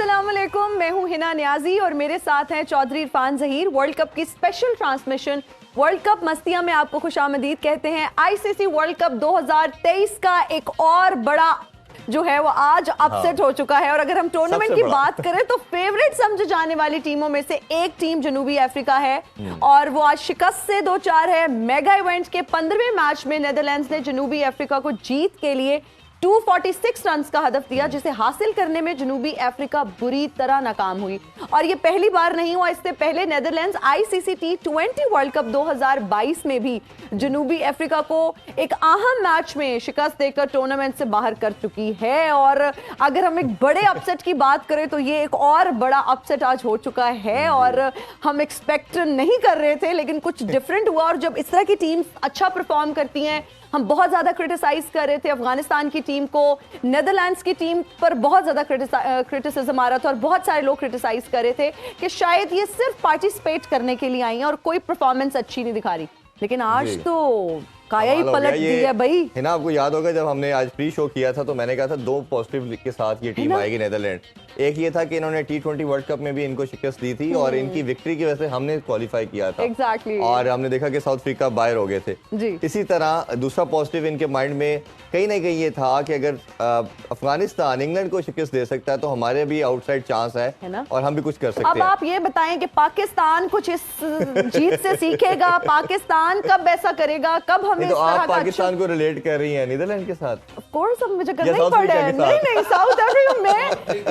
अस्सलाम वालेकुम, मैं हूं हिना न्याजी और मेरे साथ हैं चौधरी इरफान जहीर। वर्ल्ड कप की स्पेशल ट्रांसमिशन वर्ल्ड कप मस्तियां में आपको खुशामदीद कहते हैं। आईसीसी वर्ल्ड कप 2023 का एक और बड़ा जो है वो आज अपसेट हो चुका है। और अगर हम टूर्नामेंट की बात करें तो फेवरेट समझे जाने वाली टीमों में से एक टीम जनूबी अफ्रीका है और वो आज शिकस्त से 2-4 है। मेगा इवेंट के 15वें मैच में नेदरलैंड्स ने जनूबी अफ्रीका को जीत के लिए 246 रन का हदफ दिया, जिसे हासिल करने में जनूबी अफ्रीका बुरी तरह नाकाम हुई। और ये पहली बार नहीं हुआ, इससे पहले Netherlands ICC T20 world cup 2022 में भी जनूबी अफ्रीका को एक अहम मैच में शिकस्त देकर टूर्नामेंट से बाहर कर चुकी है। और अगर हम एक बड़े अपसेट की बात करें तो ये एक और बड़ा अपसेट आज हो चुका है और हम एक्सपेक्ट नहीं कर रहे थे, लेकिन कुछ डिफरेंट हुआ। और जब इस तरह की टीम्स अच्छा परफॉर्म करती हैं, हम बहुत ज्यादा क्रिटिसाइज कर रहे थे अफगानिस्तान की टीम को, नेदरलैंड्स की टीम पर बहुत ज्यादा क्रिटिसिज्म आ रहा था और बहुत सारे लोग क्रिटिसाइज कर रहे थे कि शायद ये सिर्फ पार्टिसिपेट करने के लिए आई हैं और कोई परफॉर्मेंस अच्छी नहीं दिखा रही। लेकिन आज तो काया ही पलट दी है भाई। है ना, आपको याद होगा जब हमने आज प्री शो किया था तो मैंने कहा था 2 पॉजिटिव के साथ ये टीम आएगी नेदरलैंड। एक ये था कि इन्होंने T20 वर्ल्ड कप में भी इनको शिकस्त दी थी और इनकी विक्ट्री की वजह से हमने क्वालिफाई किया था। Exactly. और हमने देखा कि साउथ अफ्रीका बाहर हो गए थे जी। इसी तरह दूसरा पॉजिटिव इनके माइंड में कहीं ना कहीं ये था कि अगर अफगानिस्तान इंग्लैंड को शिकस्त दे सकता है तो हमारे भी आउटसाइड चांस है और हम भी कुछ कर सकते हैं। अब आप ये बताएं कि पाकिस्तान कुछ इस जीत से सीखेगा? पाकिस्तान कब ऐसा करेगा, कब हमें तो आप पाकिस्तान को रिलेट कर रही हैं नीदरलैंड के साथ? ऑफ कोर्स अब मुझे करना ही पड़ रहा है। नहीं साउथ अफ्रीका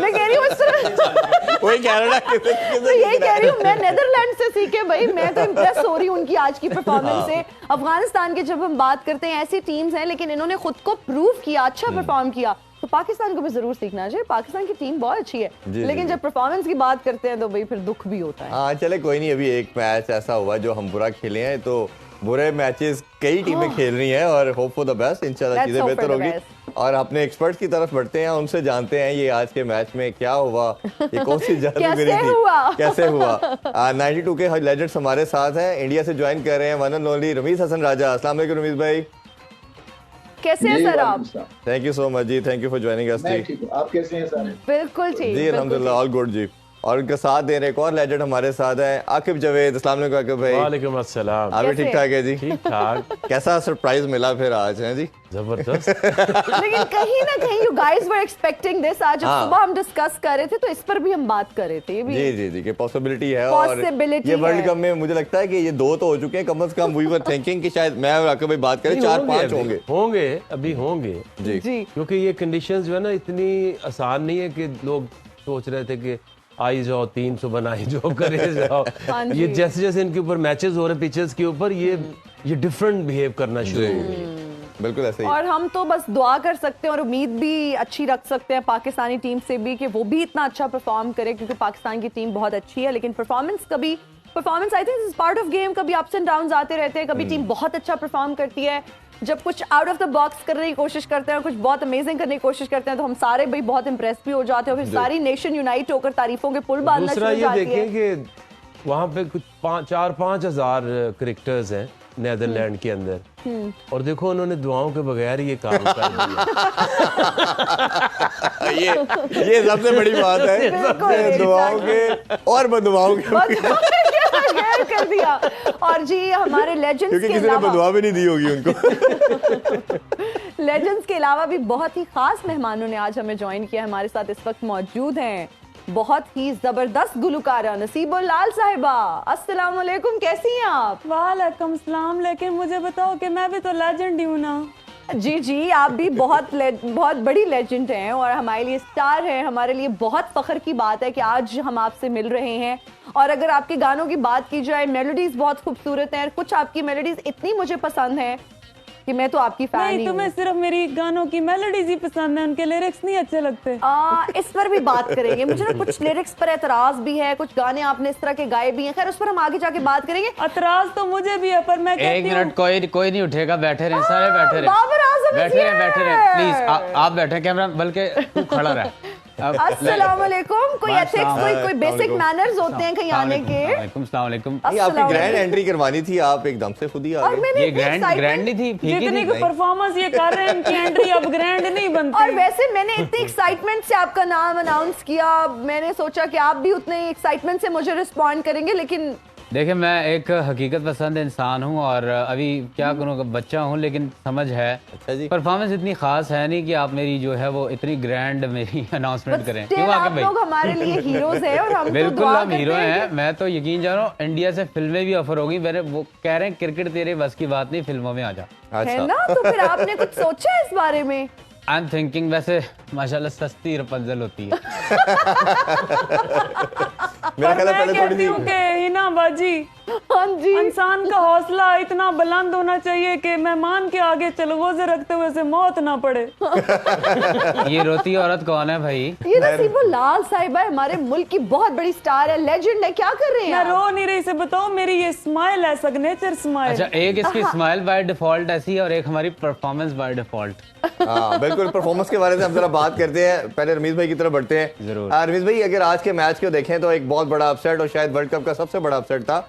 मैं कह रही हूँ इस तरह वही कनाडा तो यही कह रही हूँ मैं, नेदरलैंड से सीखे भाई। मैं तो इम्प्रेस हो रही हूँ उनकी आज की परफॉर्मेंस से। अफगानिस्तान की जब हम बात करते हैं, ऐसी टीम्स हैं लेकिन इन्होंने खुद को प्रूव किया, अच्छा परफॉर्म किया, तो पाकिस्तान को भी जरूर सीखना चाहिए। पाकिस्तान की टीम बहुत अच्छी है लेकिन जब परफॉर्मेंस की बात करते हैं तो भाई फिर दुख भी होता है। हाँ चले कोई नहीं, अभी एक मैच ऐसा हुआ जो हम बुरा खेले हैं, तो बुरे मैचेस कई टीमें खेल रही हैं और होप फॉर द बेस्ट, इंशाल्लाह चीजें बेहतर होगी। और अपने एक्सपर्ट्स की तरफ बढ़ते हैं, उनसे जानते हैं ये आज के मैच में क्या हुआ, ये कौन सी जादूगरी थी, कैसे हुआ। 92 के लेजेंड्स हमारे साथ हैं, इंडिया से ज्वाइन कर रहे हैं one and only Rameez Hasan Raja. अस्सलाम वालेकुम रमीज भाई, कैसे हैं सर आप? थैंक यू सो मच जी, thank you for joining us जी। आप कैसे हैं सारे? बिल्कुल ठीक जी, अल्हम्दुलिल्लाह ऑल गुड जी। और उनका साथ दे रहे एक और लेजेंड हमारे साथ है आकिब जावेद। अस्सलाम वालेकुम आकिब भाई। वालेकुम अस्सलाम। आप भी ठीक ठाक है जी? ठीक ठाक। कैसा सरप्राइज मिला फिर आज है जी? जबरदस्त। लेकिन कहीं ना कहीं you guys were expecting this. आज सुबह हम डिस्कस कर रहे थे तो इस पर भी हम बात कर रहे थे जी कि पॉसिबिलिटी है। और ये वर्ल्ड कप में मुझे लगता है कि ये 2 तो हो चुके हैं कम से कम। वी वर थिंकिंग कि शायद मैं और आकिब भाई बात करें 4-5 होंगे अभी होंगे जी, क्योंकि ये कंडीशंस जो है ना इतनी आसान नहीं है कि लोग सोच रहे थे कि आई जाओ 300 बनाई जाओ करे जाओ। ये जैसे जैसे इनके ऊपर मैचेस हो रहे पिचेस के ऊपर ये डिफरेंट बिहेव करना शुरू हो गई। बिल्कुल ऐसे ही। और हम तो बस दुआ कर सकते हैं और उम्मीद भी अच्छी रख सकते हैं पाकिस्तानी टीम से भी कि वो भी इतना अच्छा परफॉर्म करे, क्योंकि पाकिस्तान की टीम बहुत अच्छी है। लेकिन performance I think is part of game, कभी अप्स एंड डाउन्स आते रहते हैं। कभी टीम बहुत अच्छा परफॉर्म करती है, जब कुछ आउट ऑफ द बॉक्स करने की कोशिश करते हैं, कुछ बहुत अमेजिंग करने की कोशिश करते हैं तो हम सारे भाई बहुत इंप्रेस भी हो जाते हैं। फिर सारी नेशन यूनाइट होकर तारीफों के पुल बांधना शुरू हो जाती है। दूसरा ये देखें कि वहाँ पे कुछ 4-5 हजार क्रिकेटर्स हैं नेदरलैंड के अंदर, और देखो उन्होंने दुआओं के बगैर ये काम कर दिया। ये सबसे बड़ी बात है, दुआओं के और बददुआओं के कर दिया। और जी हमारे लेजेंड्स क्योंकि किसी ने बददुआ भी नहीं दी होगी उनको। लेजेंड्स के अलावा भी बहुत ही खास मेहमानों ने आज हमें ज्वाइन किया। हमारे साथ इस वक्त मौजूद हैं बहुत ही जबरदस्त गुलकारा नसीबुल लाल साहिबा। अस्सलाम वालेकुम, कैसी हैं आप? वालेकुम सलाम। लेकिन मुझे बताओ कि मैं भी तो लेजेंड ही हूँ ना। जी आप भी बहुत बड़ी लेजेंड हैं और हमारे लिए स्टार हैं। हमारे लिए बहुत फख्र की बात है कि आज हम आपसे मिल रहे हैं। और अगर आपके गानों की बात की जाए, मेलोडीज बहुत खूबसूरत हैं। कुछ आपकी मेलोडीज इतनी मुझे पसंद है कि मैं तो आपकी फैन नहीं, तुम्हें सिर्फ मेरी गानों की मेलोडीज ही पसंद है, उनके लिरिक्स नहीं अच्छे लगते। इस पर भी बात करेंगे। मुझे ना कुछ लिरिक्स पर एतराज भी है, कुछ गाने आपने इस तरह के गाए भी हैं। खैर उस पर हम आगे जाके बात करेंगे। एतराज तो मुझे भी है, पर मैं एक मिनट, कोई नहीं उठेगा, बैठे रहे, सारे बैठे रहे, बाबर आज़म बैठे रहे प्लीज। आप बैठे, कैमरा बल्कि तू खड़ा रहे। अस्सलाम वालेकुम। कोई एथिक्स, कोई बेसिक मैनर्स होते हैं कहीं आने के? अस्सलाम वालेकुम। आपकी ग्रैंड एंट्री करवानी थी, आप एकदम से खुद ही आ और गए। मैंने ये ग्रैंड नहीं थी, फीकी जितनी थी। को परफॉर्मेंस ये कर रहे हैं इनकी एंट्री अब ग्रैंड नहीं बनती। और वैसे मैंने इतनी एक्साइटमेंट से आपका नाम अनाउंस किया, मैंने सोचा कि आप भी उतने एक्साइटमेंट से मुझे रिस्पॉन्ड करेंगे, लेकिन देखिए मैं एक हकीकत पसंद इंसान हूँ और अभी क्या करूँ, बच्चा हूँ, लेकिन समझ है। अच्छा जी। परफॉर्मेंस इतनी खास है नहीं कि आप मेरी जो है वो इतनी ग्रैंड मेरी अनाउंसमेंट करें। still आप लोग हमारे लिए हीरोज हैं और हम तो बिल्कुल दुआ हम करते हीरो हैं हैं। मैं तो यकीन जान रहा हूँ इंडिया से फिल्में भी ऑफर होगी। मैंने वो कह रहे हैं क्रिकेट तेरे बस की बात नहीं, फिल्मों में आ जा। है ना। तो फिर आपने कुछ सोचा है इस बारे में? आई एम थिंकिंग, वैसे माशाल्लाह सस्ती रपंजल होती है। मेरा ख्याल है मैं पहले कहती थोड़ी हूँ कि हिना बाजी, हाँ जी। इंसान का हौसला इतना बुलंद होना चाहिए कि मेहमान के आगे चलगोजे रखते हुए से मौत ना पड़े। ये रोती औरत कौन है भाई? ये नसीबुल्लाह साहिबा हमारे मुल्क की बहुत बड़ी स्टार है, लेजेंड है। क्या कर रहे हैं मैं आप? रो नहीं रही से बताओ, मेरी ये स्माइल है सिग्नेचर स्माइल। अच्छा, एक इसकी स्माइल बाय डिफॉल्ट ऐसी है और एक हमारी परफॉर्मेंस बाय डिफॉल्ट। हाँ बिल्कुल। परफॉर्मेंस के बारे में हम जरा बात करते हैं, पहले रमीज भाई की तरफ बढ़ते हैं। जरूर। रमीज भाई, अगर आज के मैच को देखें तो एक बहुत बड़ा अपसेट और शायद वर्ल्ड कप का सबसे बड़ा अपसेट था।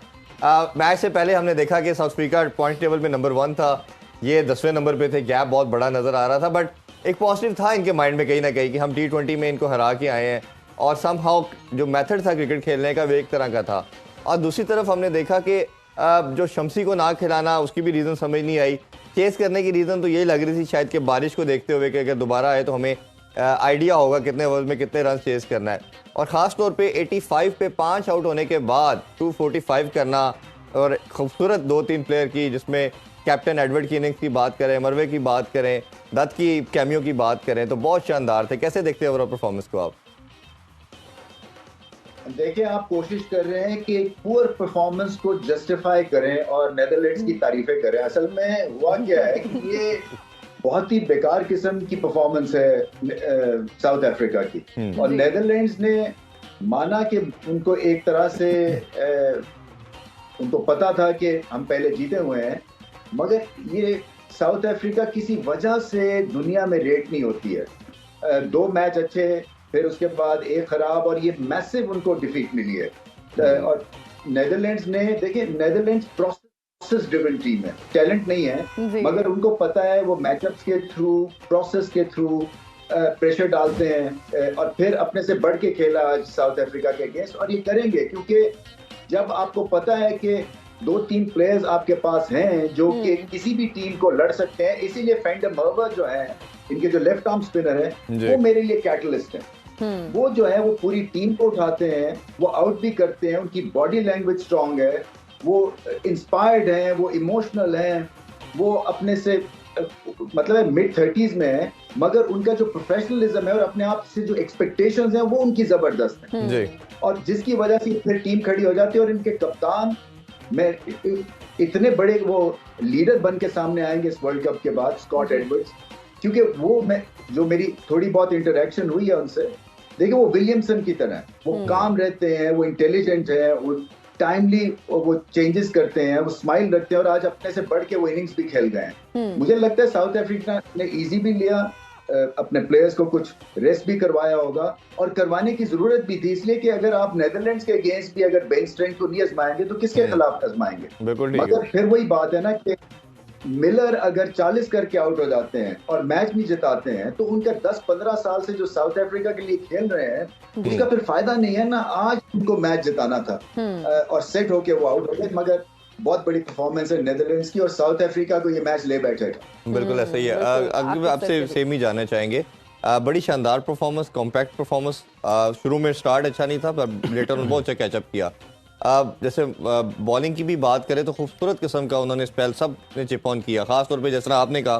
मैच से पहले हमने देखा कि साउथ अफ्रीका पॉइंट टेबल में नंबर 1 था, ये 10वें नंबर पे थे, गैप बहुत बड़ा नजर आ रहा था। बट एक पॉजिटिव था इनके माइंड में कहीं ना कहीं कि हम T20 में इनको हरा के आए हैं और समहाउ जो मेथड था क्रिकेट खेलने का वो एक तरह का था। और दूसरी तरफ हमने देखा कि जो शम्सी को ना खिलाना उसकी भी रीज़न समझ नहीं आई। चेस करने की रीज़न तो यही लग रही थी शायद कि बारिश को देखते हुए कि अगर दोबारा आए तो हमें आइडिया होगा कितने ओवर में कितने रन चेस करना है। और ख़ास तौर पे 85 पे 5 आउट होने के बाद 245 करना और खूबसूरत 2-3 प्लेयर की, जिसमें कैप्टन एडवर्ड की इनिंग्स की बात करें, मरवे की बात करें, दत्त की कैमियो की बात करें, तो बहुत शानदार थे। कैसे देखते हैं ओवरऑल परफॉर्मेंस को आप? देखिए, आप कोशिश कर रहे हैं कि पुअर परफॉर्मेंस को जस्टिफाई करें और नेदरलैंड्स की तारीफें करें। असल में हुआ क्या है कि ये बहुत ही बेकार किस्म की परफॉर्मेंस है साउथ अफ्रीका की, और नेदरलैंड्स ने माना कि उनको एक तरह से उनको पता था कि हम पहले जीते हुए हैं, मगर ये साउथ अफ्रीका किसी वजह से दुनिया में रेट नहीं होती है। 2 मैच अच्छे, फिर उसके बाद 1 खराब, और ये मैसिव उनको डिफीट मिली है। और नेदरलैंड्स ने, देखिए नेदरलैंड्स प्रोसेस ड्रिवन टीम है, टैलेंट नहीं है, मगर उनको पता है वो मैचअप्स के थ्रू, प्रोसेस के थ्रू प्रेशर डालते हैं और फिर अपने से बढ़ के खेला आज साउथ अफ्रीका के अगेंस्ट। और ये करेंगे क्योंकि जब आपको पता है कि 2-3 प्लेयर्स आपके पास हैं जो कि किसी भी टीम को लड़ सकते हैं, इसीलिए फेंडर मर्वर जो है, इनके जो लेफ्ट आर्म स्पिनर है, वो मेरे लिए कैटलिस्ट है। वो जो है वो पूरी टीम को उठाते हैं, वो आउट भी करते हैं, उनकी बॉडी लैंग्वेज स्ट्रांग है, वो इंस्पायर्ड हैं, वो इमोशनल हैं, वो अपने से मतलब है मिड 30s में है, मगर उनका जो प्रोफेशनलिज्म है और अपने आप से जो एक्सपेक्टेशंस हैं वो उनकी जबरदस्त है जी। और जिसकी वजह से फिर टीम खड़ी हो जाती है। और इनके कप्तान मैं इतने बड़े वो लीडर बन के सामने आएंगे इस वर्ल्ड कप के बाद, स्कॉट एडवर्ड्स, क्योंकि वो मैं जो मेरी थोड़ी बहुत इंटरेक्शन हुई है उनसे, देखिए वो विलियमसन की तरह है, वो काम रहते हैं, वो इंटेलिजेंट है, वो टाइमली वो चेंजेस करते हैं, वो स्माइल रखते हैं, और आज अपने से बढ़ के वो इनिंग्स भी खेल गए हैं। मुझे लगता है साउथ अफ्रीका ने इजी भी लिया, अपने प्लेयर्स को कुछ रेस्ट भी करवाया होगा, और करवाने की जरूरत भी थी, इसलिए कि अगर आप नेदरलैंड्स के अगेंस्ट भी अगर बेंच स्ट्रेंथ को नहीं आजमाएंगे तो किसके खिलाफ आजमाएंगे। मगर फिर वही बात है ना कि मिलर अगर 40 करके आउट हो जाते हैं और मैच भी जिताते हैं, तो उनका 10-15 साल से जो साउथ अफ्रीका के लिए खेल रहे हैं उसका फिर फायदा नहीं है ना। आज उनको मैच जिताना था और सेट होके वो आउट हो गए, मगर बहुत बड़ी परफॉर्मेंस है नेदरलैंड्स की और साउथ अफ्रीका को ये मैच ले बैठेगा। बिल्कुल ऐसा ही है। अगर आपसे सेम ही जानना चाहेंगे, बड़ी शानदार परफॉर्मेंस, कॉम्पैक्ट परफॉर्मेंस। शुरू में स्टार्ट अच्छा नहीं था पर लेटर में बहुत अच्छा कैचअप किया। जैसे बॉलिंग की भी बात करें तो खूबसूरत किस्म का उन्होंने स्पेल सब ने चिप ऑन किया। खास तौर पे जिस तरह आपने कहा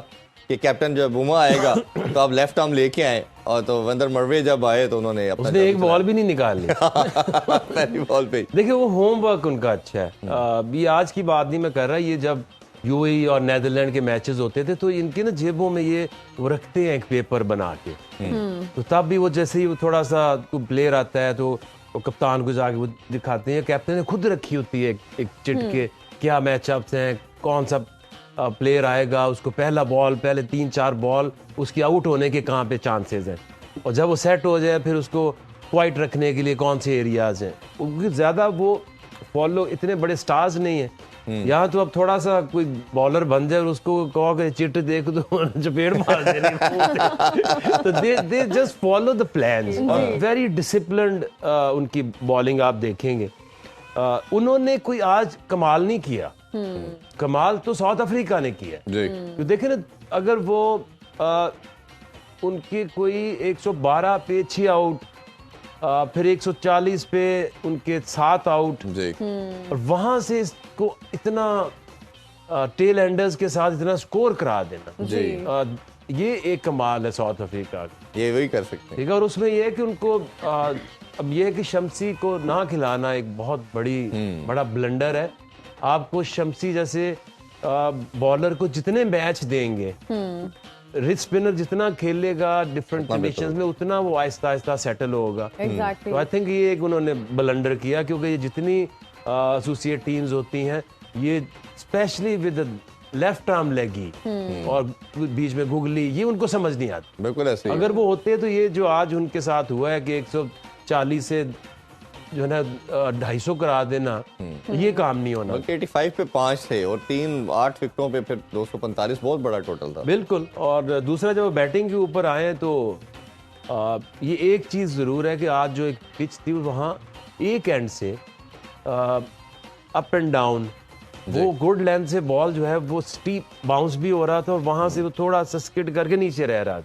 कि कैप्टन जब बुमा आएगा तो आप लेफ्ट आर्म लेके आए, और तो वेंदर मरवे जब आए तो उन्होंने उसने एक बॉल भी नहीं निकाली पहली बॉल पे। देखिए वो होमवर्क उनका अच्छा है। ये आज की बात नहीं मैं कर रहा, ये जब यूएई और नेदरलैंड के मैचेस होते थे तो इनके ना जेबों में ये वो रखते हैं एक पेपर बना के, तो तब भी वो जैसे ही वो थोड़ा सा प्लेयर आता है तो वो कप्तान को जाके वो दिखाते हैं। कैप्टन ने खुद रखी होती है एक चिट के क्या मैचअप्स हैं, कौन सा प्लेयर आएगा, उसको पहला बॉल, पहले 3-4 बॉल उसकी आउट होने के कहाँ पे चांसेस हैं। और जब वो सेट हो जाए फिर उसको क्वाइट रखने के लिए कौन से एरियाज हैं, क्योंकि ज़्यादा वो फॉलो इतने बड़े स्टार्स नहीं है यहाँ। तो अब थोड़ा सा कोई बॉलर बन जाए और उसको कहो कि चिट देख दो चपेट मार देनी तो they just follow the plans, very disciplined उनकी बॉलिंग आप देखेंगे। उन्होंने कोई आज कमाल नहीं किया, कमाल तो साउथ अफ्रीका ने किया। तो देखें ना, अगर वो उनके कोई 112 पे 6 आउट, फिर 140 पे उनके 7 आउट, और वहां से इसको इतना टेल एंडर्स के साथ इतना स्कोर करा देना, ये एक कमाल है साउथ अफ्रीका का। ये वही कर सकते हैं, ठीक है। और उसमें ये है कि उनको अब ये है कि शम्सी को ना खिलाना एक बहुत बड़ा ब्लंडर है। आपको शम्सी जैसे बॉलर को जितने मैच देंगे, रिच स्पिनर जितना खेलेगा डिफरेंट कंडीशंस में, उतना वो आहिस्ता आहिस्ता सेटल होगा। तो आई थिंक ये एक उन्होंने ब्लंडर किया, क्योंकि ये जितनी एसोसिएट टीम्स होती हैं, ये स्पेशली विद लेफ्ट आर्म लेगी और बीच में गुगली, ये उनको समझ नहीं आती। बिल्कुल ऐसे अगर वो होते तो ये जो आज उनके साथ हुआ है कि 140 से जो है ना 250 करा देना, ये काम नहीं होना। 85 पे 5 थे और 8 विकेटों पे फिर 245, बहुत बड़ा टोटल था। बिल्कुल। और दूसरा जब बैटिंग के ऊपर आए तो ये एक चीज जरूर है कि आज जो एक पिच थी वहाँ एक एंड से अप एंड डाउन, वो गुड लेंथ से बॉल जो है वो स्टीप बाउंस भी हो रहा था और वहां से वो थोड़ा सा स्किड करके नीचे रह रहा था।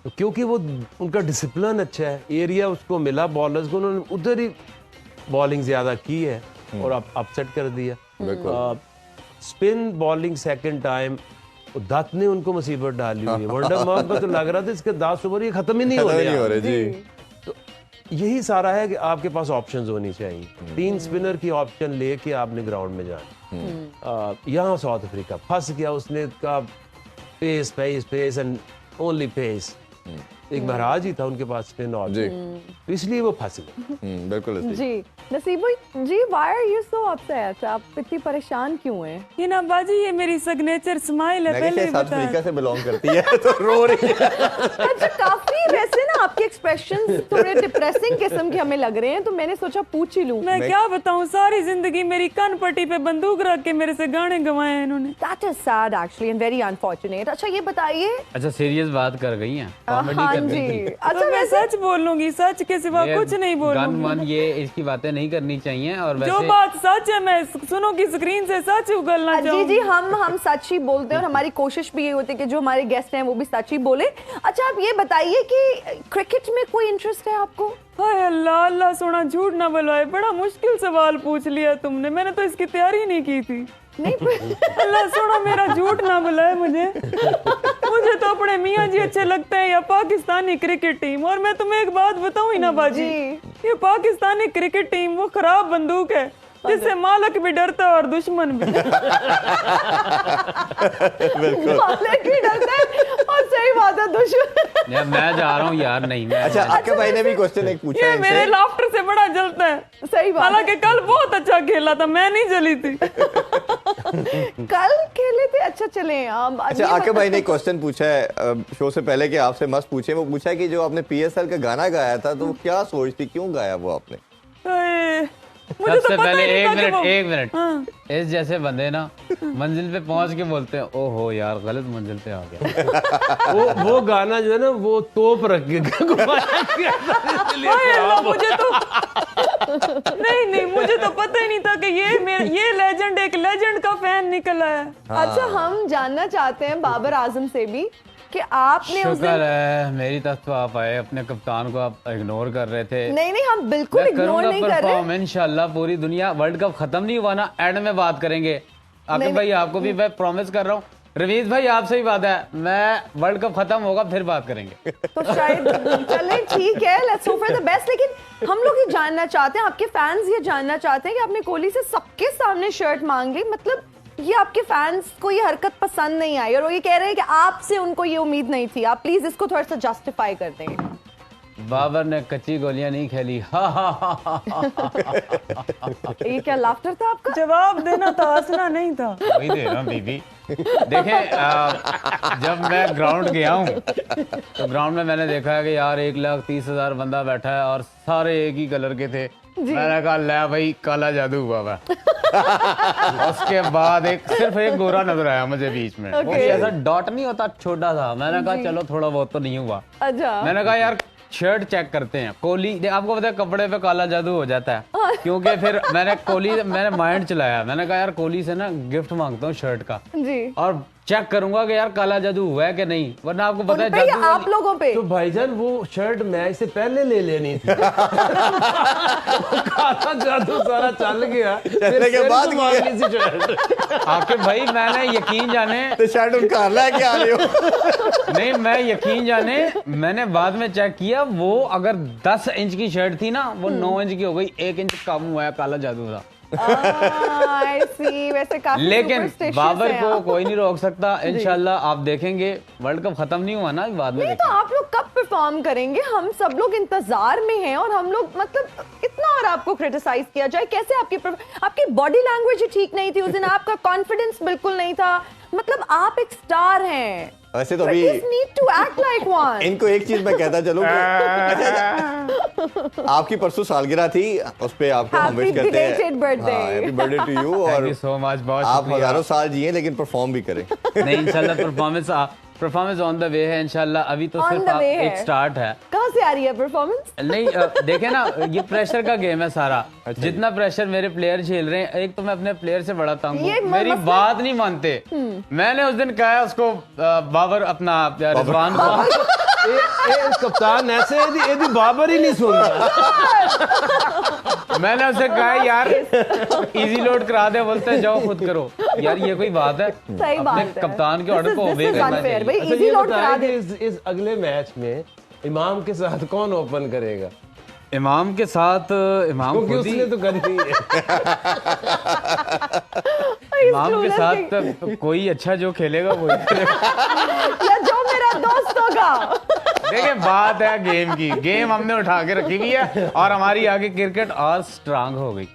तो क्योंकि वो उनका डिसिप्लिन अच्छा है, एरिया उसको मिला बॉलर्स को, उन्होंने उधर ही बॉलिंग ज्यादा की है और अपसेट कर दिया। Spin bowling second time Dutt ने उनको मुसीबत डाली हुई है। वंडर मॉर्क का तो लग रहा था इसके 10 ओवर ये खत्म ही नहीं हो रहे जी। तो यही सारा है कि आपके पास ऑप्शंस होनी चाहिए। 3 स्पिनर की ऑप्शन लेके आपने ग्राउंड में जाना। यहाँ साउथ अफ्रीका फंस गया, उसने का pace pace pace and only pace. एक महाराज ही था उनके पास स्पिन और तो इसलिए वो फंस गए। बिल्कुल जी। नसीब भाई जी, why are you so upset? आप इतनी परेशान क्यों हैं? ये ना बाजी, ये मेरी सिग्नेचर स्माइल है, पहले साउथ अफ्रीका से बिलोंग करती है तो रो रही है। अच्छा, काफी वैसे ना आपके एक्सप्रेशंस थोड़े डिप्रेसिंग किस्म के हमें लग रहे हैं, तो मैंने सोचा पूछ ही लूं। मैं क्या बताऊं, सारी जिंदगी मेरी कान पट्टी पे बंदूक रख के मेरे से गाने गवाए हैं इन्होंने। That is sad actually and very unfortunate. अच्छा ये बताइए, अच्छा सीरियस बात कर गई हैं, हाँ जी, अच्छा मैं सच बोलूंगी, सच के सिवा कुछ नहीं बोलूंगी। गन ये इसकी बातें नहीं करनी चाहिए। और वैसे जो बात सच है मैं सुनो की स्क्रीन से सच उगलना चाहूंगी। जी जी, हम सच ही बोलते हैं और हमारी कोशिश भी ये होती है कि जो हमारे गेस्ट हैं वो भी सच ही बोले। अच्छा आप ये बताइए कि क्रिकेट में कोई इंटरेस्ट है आपको? हाय अल्लाह, अल्लाह सोना झूठ ना बुलवाए, बड़ा मुश्किल सवाल पूछ लिया तुमने, मैंने तो इसकी तैयारी नहीं की थी। नहीं अल्लाह सोना मेरा झूठ ना बुलाए मुझे तो अपने मियाँ जी अच्छे लगते हैं या पाकिस्तानी क्रिकेट टीम। और मैं तुम्हें एक बात बताऊं ही ना बाजी, ये पाकिस्तानी क्रिकेट टीम वो खराब बंदूक है जिससे मालिक भी डरता है और दुश्मन भी। मालिक भी डरता है और सही बात है दुश्मन। यार मैं जा रहा हूँ यार, नहीं मैं। अच्छा आपके भाई ने भी क्वेश्चन एक पूछा है, मेरे लाफ्टर से बड़ा जलता है। सही बात, हालांकि कल बहुत अच्छा खेला था, मैं नहीं जली थी। कल खेले थे, अच्छा चले। अच्छा आके भाई ने क्वेश्चन पूछा है शो से पहले कि आपसे मस्त पूछे, वो पूछा कि जो आपने PSL का गाना गाया था तो वो क्या सोच थी, क्यों गाया वो आपने? सबसे पहले एक मिनट इस जैसे बंदे ना मंजिल पे पहुंच के बोलते हैं ओहो यार गलत मंजिल पे आ गया। वो गाना जो है ना वो तोप रख के मुझे तो नहीं मुझे तो पता ही नहीं था कि ये लेजेंड एक लेजेंड का फैन निकला है। अच्छा हम जानना चाहते हैं बाबर आजम से भी कि आपने उस दिन मेरी तरफ तो आप आए, अपने कप्तान को आप इग्नोर कर रहे थे। नहीं हम बिल्कुल इग्नोर नहीं कर रहे। इंशाल्लाह पूरी दुनिया, वर्ल्ड कप खत्म नहीं हुआ ना, एंड में बात करेंगे। आकिब भाई आपको भी मैं प्रॉमिस कर रहा हूँ, रवीज भाई आपसे ही वादा है, मैं वर्ल्ड कप खत्म होगा फिर बात करेंगे। तो शायद चलें, ठीक है, let's hope for the best. लेकिन हम लोग ये जानना चाहते हैं, आपके फैंस ये जानना चाहते हैं कि आपने कोहली से सबके सामने शर्ट मांग ली, मतलब ये आपके फैंस को ये हरकत पसंद नहीं आई और वो ये कह रहे हैं कि आपसे उनको ये उम्मीद नहीं थी। आप प्लीज इसको थोड़ा सा जस्टिफाई कर दें। बाबर ने कच्ची गोलियां नहीं खेली। ये क्या लाफ्टर था आपका? जवाब देना था, हंसना नहीं था। वही दे रहा हूँ बीबी। देखें, जब मैं ग्राउंड गया हूँ तो ग्राउंड में मैंने देखा है कि यार 1,30,000 बंदा बैठा है और सारे एक ही कलर के थे। मैंने कहा ले भाई काला जादू हुआ हुआ। उसके बाद सिर्फ एक गोरा नजर आया मुझे बीच में। वो भी ऐसा डॉट नहीं होता, छोटा था। मैंने कहा चलो थोड़ा बहुत तो नहीं हुआ। अच्छा। मैंने कहा यार शर्ट चेक करते हैं। कोहली, आपको पता है कपड़े पे काला जादू हो जाता है, क्योंकि फिर मैंने माइंड चलाया। मैंने कहा यार कोहली से ना गिफ्ट मांगता हूँ शर्ट का जी, और चेक करूंगा कि यार काला जादू हुआ है कि नहीं, वरना आपको पता है जादू आप लोगों पे। तो भाईजान वो शर्ट मैच से पहले ले लेनी थी। काला जादू सारा चल गया, चलने के बाद आपके भाई मैंने यकीन जाने तो शर्ट उनका लेके आ रहे हो। नहीं, मैं यकीन जाने मैंने बाद में चेक किया, वो अगर 10 इंच की शर्ट थी ना, वो 9 इंच की हो गई, 1 इंच कम हुआ है, काला जादू था। वैसे काफी लेकिन बाबर है को आप। कोई नहीं रोक सकता। इंशाल्लाह आप देखेंगे, वर्ल्ड कप खत्म नहीं हुआ ना, बाद में नहीं तो आप लोग कब परफॉर्म करेंगे? हम सब लोग इंतजार में हैं और हम लोग मतलब कितना और आपको क्रिटिसाइज किया जाए? कैसे आपकी बॉडी लैंग्वेज ही ठीक नहीं थी उस दिन, आपका कॉन्फिडेंस बिल्कुल नहीं था। मतलब आप एक स्टार हैं, वैसे तो अभी need to act like one. इनको एक चीज मैं कहता चलूं आपकी परसों सालगिरह थी, उस पे आपको हम विश करते हैं हैप्पी बर्थडे टू यू। और सो मच, बहुत आप हजारों साल जिए लेकिन परफॉर्म भी करें। नहीं इंशाल्लाह परफॉर्मेंस ऑन द वे है इंशाल्लाह। अभी तो सिर्फ एक स्टार्ट है। कहाँ से आ रही है परफॉर्मेंस? नहीं देखे ना, ये प्रेशर का गेम है सारा। जितना प्रेशर मेरे प्लेयर झेल रहे हैं, एक तो मैं अपने प्लेयर से बड़ा तंग हूं, मेरी बात नहीं मानते। मैंने उस दिन कहा है उसको, बाबर अपना रिजवान कप्तान ऐसे यदि बाबर ही नहीं सुन रहा। मैंने उसे कहा यार इजी लोड करा दे, बोलते जाओ खुद करो। यार ये कोई बात है? सही बात है। कप्तान के ऑर्डर को ओबे करना चाहिए। अच्छा ये बताइए इस अगले मैच में इमाम के साथ कौन ओपन करेगा? इमाम के साथ इमाम क्योंकि उसने तो कर दी है। इमाम के साथ कोई अच्छा जो खेलेगा वही करेगा, या जो मेरा दोस्त होगा। देखिए बात है गेम की, गेम हमने उठा के रखी हुई है और हमारी आगे क्रिकेट और स्ट्रांग हो गई।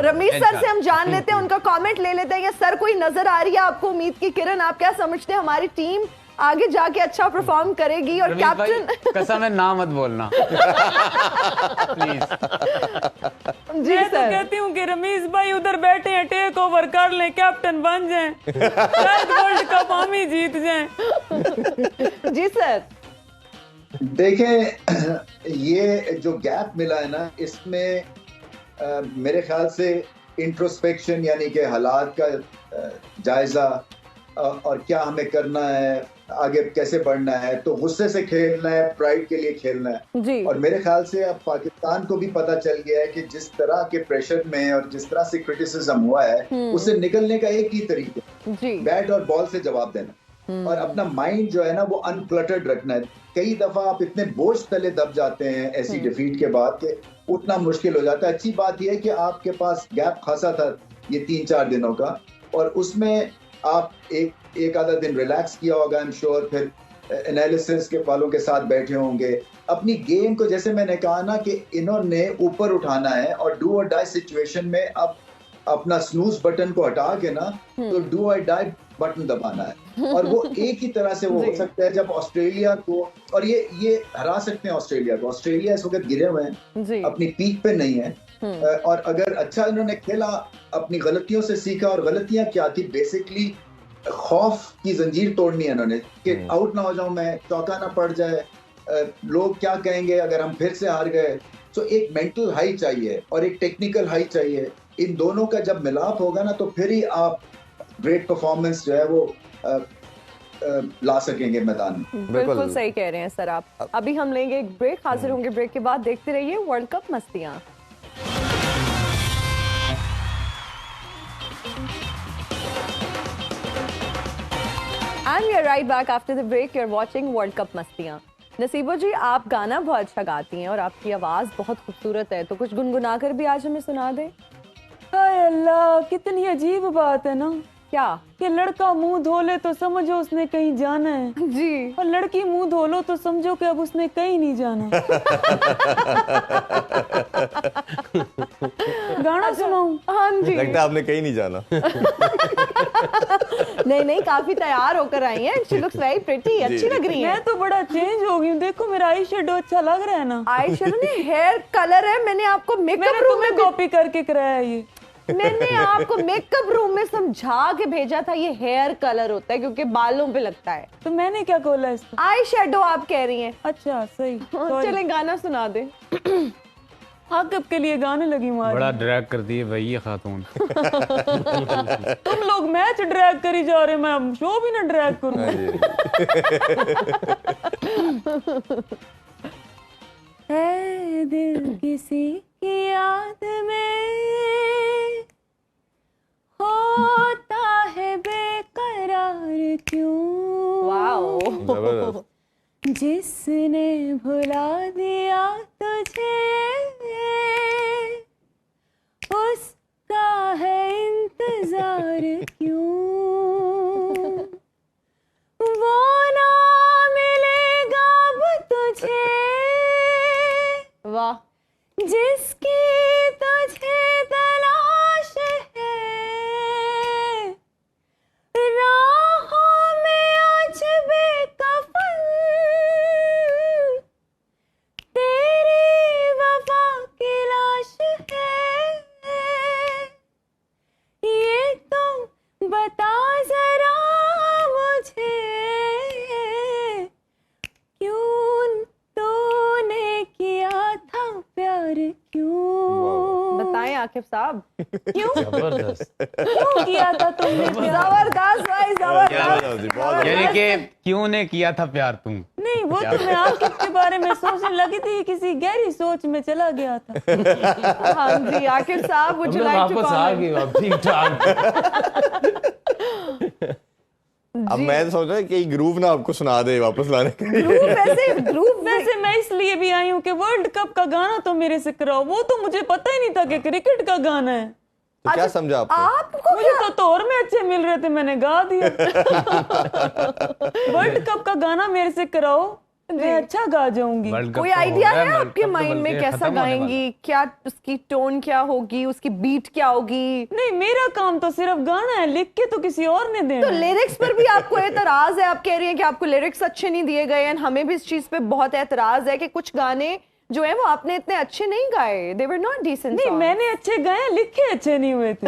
रमीज सर से हम जान लेते हैं, उनका कमेंट ले लेते हैं। ये सर कोई नजर आ रही है आपको उम्मीद की किरण? आप क्या समझते हैं हमारी टीम आगे जाके अच्छा परफॉर्म करेगी? और कैप्टन कसम है ना मत बोलना प्लीज। जी मैं तो कहती हूँ कि रमीज भाई उधर बैठे हैं, टेक ओवर कर लें, कैप्टन बन जाएं, शायद वर्ल्ड कप हम ही जीत जाएं। जी सर। देखें, ये जो गैप मिला है ना, इसमें मेरे ख्याल से इंट्रोस्पेक्शन यानी कि हालात का जायजा और क्या हमें करना है, आगे कैसे बढ़ना है, तो गुस्से से खेलना है, प्राइड के लिए खेलना है जी। और मेरे ख्याल से अब पाकिस्तान को भी पता चल गया है कि जिस तरह के प्रेशर में और जिस तरह से क्रिटिसिज्म हुआ है, उससे निकलने का एक ही तरीका जी, बैट और बॉल से जवाब देना और अपना माइंड जो है ना वो अनक्लटर्ड रखना है। कई दफा आप इतने बोझ तले दब जाते हैं ऐसी डिफीट के बाद कि उठना मुश्किल हो जाता है। अच्छी बात यह है कि आपके पास गैप खासा था ये 3-4 दिनों का, और उसमें आप एक आधा दिन रिलैक्स किया होगा, आई एम श्योर। फिर एनालिसिस के वालों के साथ बैठे होंगे, अपनी गेम को, जैसे मैंने कहा ना कि इन्होंने ऊपर उठाना है और डू और डाई सिचुएशन में अब अपना स्नूज बटन को हटा के ना तो डू और डाई बटन दबाना है। और वो एक ही तरह से वो हो सकता है जब ऑस्ट्रेलिया को, और ये हरा सकते हैं ऑस्ट्रेलिया को। ऑस्ट्रेलिया इस वक्त गिरे हुए हैं, अपनी पीक पे नहीं है, और अगर अच्छा इन्होंने खेला, अपनी गलतियों से सीखा, और गलतियां क्या थी बेसिकली, खौफ की जंजीर तोड़नी है इन्होंने कि आउट ना हो जाऊं मैं, चौका ना पड़ जाए, लोग क्या कहेंगे अगर हम फिर से हार गए। तो एक मेंटल हाई चाहिए और एक टेक्निकल हाई चाहिए। इन दोनों का जब मिलाप होगा ना तो फिर ही आप ग्रेट परफॉर्मेंस जो है वो ला सकेंगे मैदान में। बिल्कुल सही कह रहे हैं सर आप। अभी हम लेंगे एक ब्रेक, हाजिर होंगे ब्रेक के बाद। देखते रहिए वर्ल्ड कप मस्तियां। And we are right back after the break. You're watching World Cup मस्तियां। नसीबो जी, आप गाना बहुत अच्छा गाती हैं और आपकी आवाज बहुत खूबसूरत है, तो कुछ गुनगुना कर भी आज हमें सुना दें। हाय अल्लाह, कितनी अजीब बात है ना। क्या? कि लड़का मुंह धो ले तो समझो उसने कहीं जाना है जी, और लड़की मुंह धो लो तो समझो कि अब उसने कहीं नहीं जाना। गाना सुनाऊं? हाँ जी। लगता है आपने कहीं नहीं जाना। नहीं, काफी तैयार होकर आई हैं। शी लुक्स वेरी प्रिटी, अच्छी लग रही हैं। मैं तो बड़ा चेंज हो गई हूँ, देखो मेरा आई शेडो अच्छा लग रहा है ना। आई शेडो नहीं, हेयर कलर है। मैंने आपको मेकअप रूम में कॉपी करके कराया ये। मैंने आपको मेकअप रूम में समझा के भेजा था ये हेयर कलर होता है क्योंकि बालों पे लगता है। तो मैंने क्या बोला इसको? आई शेडो आप कह रही हैं। अच्छा सही। चले गाना सुना दे। हाँ कब के लिए गाने लगी मार। बड़ा ड्रैग कर दिए भाई ये खातून। तुम लोग मैच ड्रैग करी जा रहे, मैं शो भी ना ड्रैग करूं। है दिल किसी की याद में होता है बेकरार क्यों? वाओ, जबरदस्त। जिसने भुला दिया तुझे उसका है इंतजार क्यों? वो ना मिलेगा अब तुझे वाह, जिसकी तुझे तलाश है। राहों में आज बेकफन तेरी वफा की लाश है। ये तो बता जरा मुझे क्यों तूने किया था प्यार क्यों? बताएं आकिब साहब। क्यों जबरदस्त। क्यों किया था तुमने प्यार? जबरदस्त भाई, जबरदस्त। यानी कि क्यों ने किया था प्यार तुम? नहीं वो तो मैं आकिब के बारे में सोचने लगी थी, किसी गहरी सोच में चला गया था। हाँ जी आकिब साहब, would you like to वापस आ comment? गई आप ठीक ठाक। अब मैं तो सोच रहा हूँ कि ग्रूव ना आपको सुना दे वापस लाने के लिए। ग्रुप वैसे मैं इसलिए भी आई हूँ कि वर्ल्ड कप का गाना तो मेरे से कराओ, वो तो मुझे पता ही नहीं था कि क्रिकेट का गाना है। तो क्या समझा आपने? आपको मुझे तो तौर में अच्छे मिल रहे थे, मैंने गा दिया। वर्ल्ड कप का गाना मेरे से कराओ, मैं अच्छा गा जाऊंगी। कोई आइडिया है आपके माइंड में कैसा गाएंगी? क्या उसकी टोन क्या होगी, उसकी बीट क्या होगी? नहीं मेरा काम तो सिर्फ गाना है, लिख के तो किसी और ने देना। तो लिरिक्स पर भी आपको एतराज है? आप कह रही हैं कि आपको लिरिक्स अच्छे नहीं दिए गए हैं। हमें भी इस चीज पे बहुत एतराज है कि कुछ गाने जो है वो आपने इतने अच्छे नहीं गाए। They were not decent नहीं songs. मैंने अच्छे गाए, लिखे अच्छे नहीं हुए थे।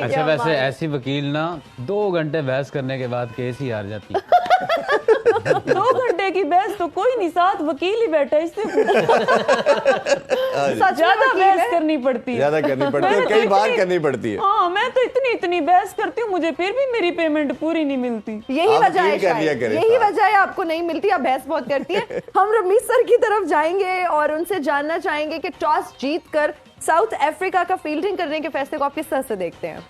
अच्छा वैसे ऐसी वकील ना 2 घंटे बहस करने के बाद केस ही हार जाती। 2 घंटे की बहस तो कोई नहीं, साथ वकील ही बैठा, इससे ज्यादा बहस करनी पड़ती है। ज्यादा करनी पड़ती है, कई बार करनी पड़ती है। हाँ मैं तो इतनी बहस करती हूँ, मुझे फिर भी मेरी पेमेंट पूरी नहीं मिलती। यही वजह है, वकील कर लिया शायद करें यही साहब। वजह है आपको नहीं मिलती। आप बहस बहुत करती हैं। हम रमीज सर की तरफ जाएंगे और उनसे जानना चाहेंगे कि टॉस जीतकर साउथ अफ्रीका का फील्डिंग करने के फैसले को आप किस तरह से देखते हैं?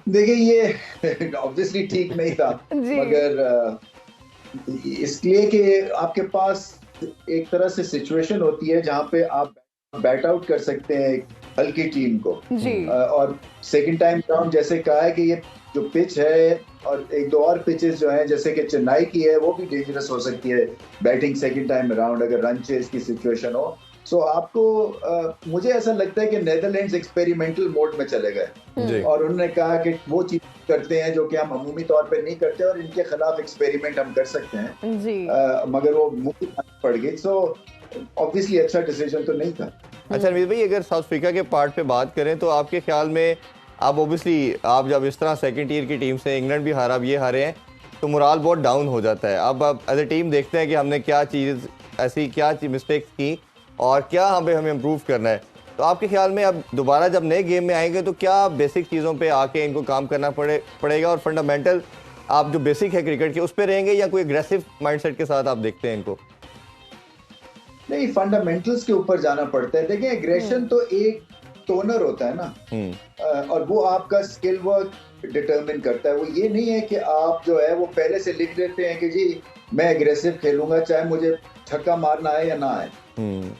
देखिए ये ऑब्वियसली ठीक नहीं था, मगर इसलिए कि आपके पास एक तरह से सिचुएशन होती है जहां पे आप बैट आउट कर सकते हैं एक हल्की टीम को जी। और सेकंड टाइम राउंड जैसे कहा है कि ये जो पिच है और 1-2 और पिचेस जो हैं जैसे कि चेन्नई की है वो भी डेंजरस हो सकती है बैटिंग सेकंड टाइम राउंड अगर रन चेज की सिचुएशन हो। सो आपको मुझे ऐसा लगता है कि नेदरलैंड्स एक्सपेरिमेंटल मोड में चले गए और उन्होंने कहा कि वो चीज करते हैं जो कि हम अमूमी तौर पे नहीं करते और इनके खिलाफ एक्सपेरिमेंट हम कर सकते हैं जी। मगर वो मुंह पड़ गई। सो ऑब्वियसली अच्छा डिसीजन तो नहीं था। अच्छा रमीज भाई, अगर साउथ अफ्रीका के पार्ट पे बात करें तो आपके ख्याल में आप ऑब्वियसली आप जब इस तरह सेकंड टीयर की टीम से इंग्लैंड भी हारा, अब ये हारे हैं, तो मोराल बहुत डाउन हो जाता है। अब आप एज ए टीम देखते हैं कि हमने क्या चीज़ ऐसी क्या मिस्टेक्स की और क्या हमें इम्प्रूव करना है। तो आपके ख्याल में अब दोबारा जब नए गेम में आएंगे तो क्या बेसिक चीज़ों पे आके इनको काम करना पड़ेगा और फंडामेंटल आप जो बेसिक है क्रिकेट के उस पर रहेंगे या कोई एग्रेसिव माइंडसेट के साथ आप देखते हैं इनको? नहीं, फंडामेंटल्स के ऊपर जाना पड़ता है। देखिए एग्रेशन तो एक टोनर होता है ना, और वो आपका स्किल वर्क डिटरमिन करता है। वो ये नहीं है कि आप जो है वो पहले से लिख देते हैं कि जी मैं एग्रेसिव खेलूंगा चाहे मुझे छक्का मारना है या ना है।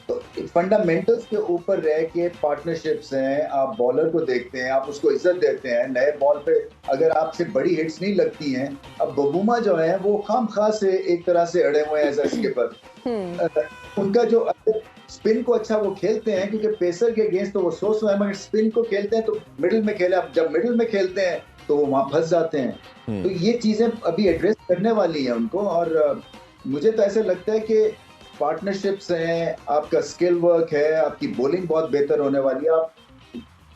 तो फंडामेंटल्स के ऊपर रह के पार्टनरशिप्स हैं, आप बॉलर को देखते हैं, आप उसको इज्जत देते हैं। नए बॉल पे अगर आपसे बड़ी हिट्स नहीं लगती हैं, अब बबूमा जो है वो खामखा से एक तरह से अड़े हुए हैं एज अ स्किपर। उनका जो स्पिन को अच्छा वो खेलते हैं, क्योंकि पेसर के अगेंस्ट तो वो सो है, मगर स्पिन को खेलते हैं तो मिडिल में खेले। अब जब मिडिल में खेलते हैं तो वो वहां फंस जाते हैं। तो ये चीजें अभी एड्रेस करने वाली हैं उनको। और मुझे तो ऐसा लगता है कि पार्टनरशिप्स हैं, आपका स्किल वर्क है, आपकी बॉलिंग बहुत बेहतर होने वाली है। आप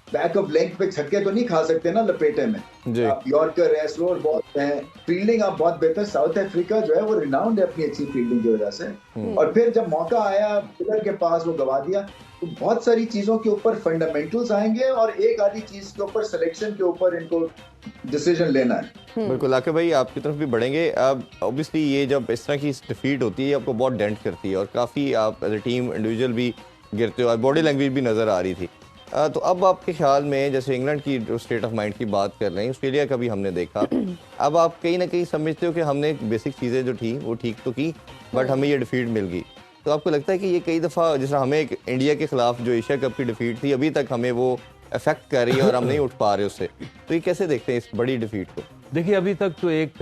बैक ऑफ लेंथ पे छक्के तो नहीं खा सकते ना लपेटे में, आप यॉर्कर है, स्लोअर बॉल है, फील्डिंग आप बहुत बेहतर। साउथ अफ्रीका जो है वो रिनाउंड है अपनी अच्छी फील्डिंग की वजह से। और फिर जब मौका आया पिलर के पास वो गवा दिया। तो बहुत सारी चीजों के ऊपर फंडामेंटल्स आएंगे और एक आधी चीज के ऊपर सिलेक्शन के ऊपर इनको डिसीजन लेना है। बिल्कुल आके भाई आपकी तरफ भी बढ़ेंगे। अब ऑब्वियसली ये जब इस तरह की डिफीट होती है आपको बहुत डेंट करती है और काफ़ी आप एज ए टीम इंडिविजुअल भी गिरते हो और बॉडी लैंग्वेज भी नज़र आ रही थी। तो अब आपके ख्याल में जैसे इंग्लैंड की जो स्टेट ऑफ माइंड की बात कर रहे हैं, ऑस्ट्रेलिया का भी हमने देखा, अब आप कहीं ना कहीं समझते हो कि हमने बेसिक चीज़ें जो थी वो ठीक तो की, बट हमें ये डिफीट मिल गई। तो आपको लगता है कि ये कई दफ़ा जैसे हमें एक इंडिया के खिलाफ जो एशिया कप की डिफीट थी अभी तक हमें वो अफेक्ट कर रही है और हम नहीं उठ पा रहे उससे, तो ये कैसे देखते हैं इस बड़ी डिफीट को? देखिए अभी तक तो एक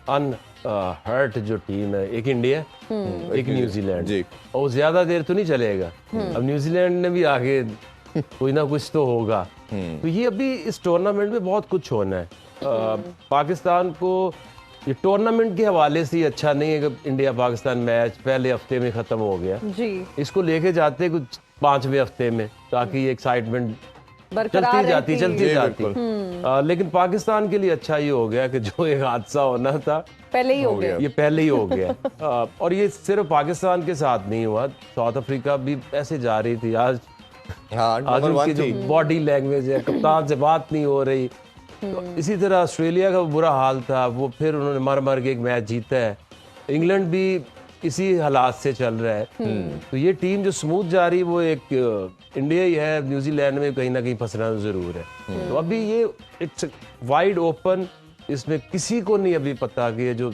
अनहर्ट जो टीम है, एक इंडिया एक न्यूजीलैंड, और ज्यादा देर तो नहीं चलेगा। अब न्यूजीलैंड ने भी आगे कोई ना कुछ तो होगा। तो ये अभी इस टूर्नामेंट में बहुत कुछ होना है। पाकिस्तान को ये टूर्नामेंट के हवाले से अच्छा नहीं है कि इंडिया पाकिस्तान मैच पहले हफ्ते में खत्म हो गया जी। इसको लेके जाते कुछ 5वें हफ्ते में, ताकि ये एक्साइटमेंट चलती जाती। लेकिन पाकिस्तान के लिए अच्छा ये हो गया कि जो एक हादसा होना था पहले ही हो गया, ये पहले ही हो गया। और ये सिर्फ पाकिस्तान के साथ नहीं हुआ, साउथ अफ्रीका भी ऐसे जा रही थी। आज उनकी जो बॉडी लैंग्वेज है, कप्तान से बात नहीं हो रही। तो इसी तरह ऑस्ट्रेलिया का बुरा हाल था, वो फिर उन्होंने मर के एक मैच जीता है। इंग्लैंड भी इसी हालात से चल रहा है। तो ये टीम जो स्मूथ जा रही वो एक इंडिया ही है, न्यूजीलैंड में कहीं ना कहीं फंसना जरूर है। तो अभी ये इट्स वाइड ओपन, इसमें किसी को नहीं अभी पता कि जो